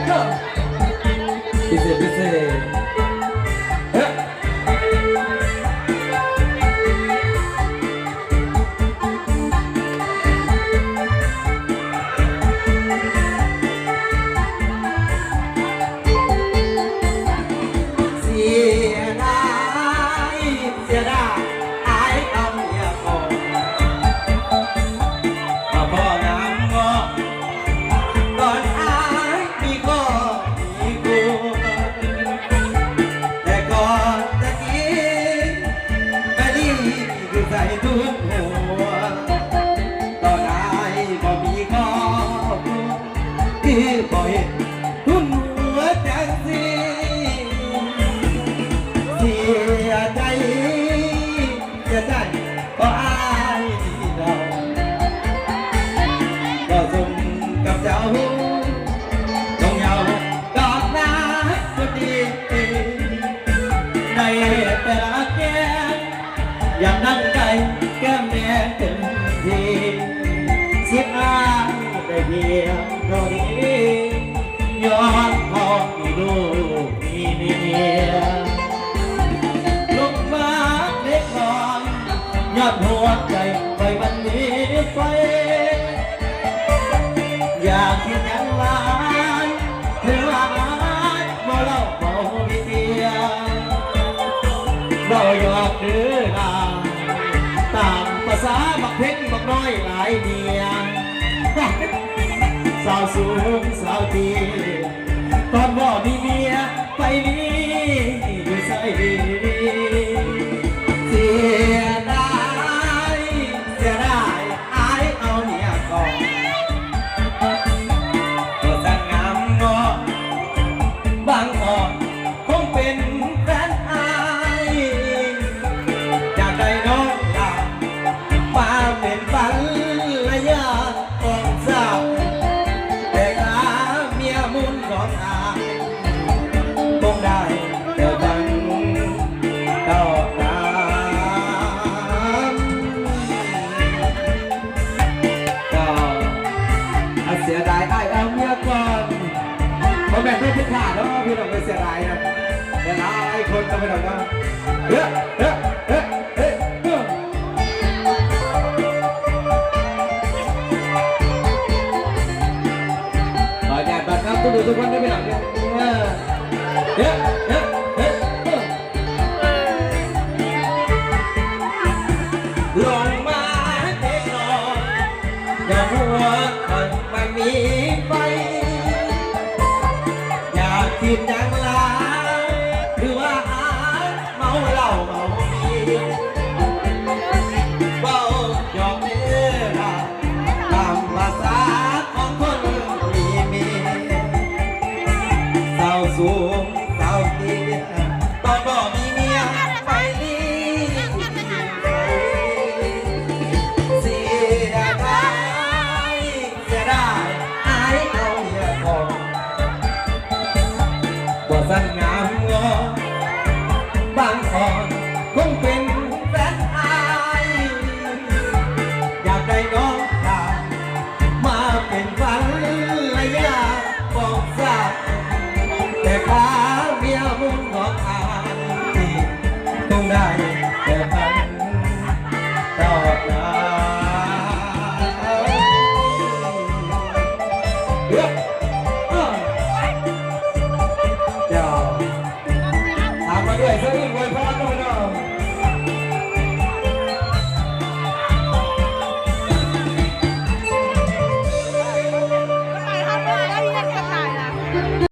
พิเศษพิเศษอยากนั่งใจแก้มแดงเต็มทีเสียอ้ายได้เพียงเท่านี้ย้อนพอมีลูกมีเมียลูกมาเล็กน้อยยอดหัวใจไปวันนี้ไฟอยากเห็นอย่างไรเธอว่าบ่เล่าบ่มีเตียเราหยอกเดื้อลาตามภาษาบักเพ็งบักน้อยหลายเดียสาวสูงสาวดีตอนบ่มีเมียไปนี้อยู่ใส่เสียดายเสียดายอายเอาเมียก่อนก็สั่งงามงอบางอ่อนคงเป็นแฟนอายอยากได้น้องอยากมาเป็นฝันระยะของสาวแต่หาเมียมุนของอายคงได้แต่ดังดอกน้ำก็เสียดายอายเอาเมียก่อนเพราะแม่ไม่พิการแล้วพี่น้องไม่เสียดายนะแต่หลายคนต้องไปหน่อยนะเฮ้เฮ้เฮ้เฮ้ขอญาติบัตรครับทุกคนได้ไปหน่อยนะเฮ้เฮ้เฮ้ลงมาเด็กน้อยอย่าหัวคนไม่มีไฟอยากกินอย่างไรหรือว่าเมาเหล้าเมามีเบาหยอกเนื้อตามภาษาของคนมีเมียสาวสูงสาวเตี้ยตอนบ่มีเมียไปนี้เสียดายเสียดายอายเอาเมียก่อนบ่สั่งงามงอบางอ่อนคงเป็นแฟนอายอยากได้น้องตามาเป็นฝันระยะบอกทราบแต่ขาเมียมุนของอายต้องได้แต่พันดอกน้ำเจ้าตามมาด้วยสักนิดวัน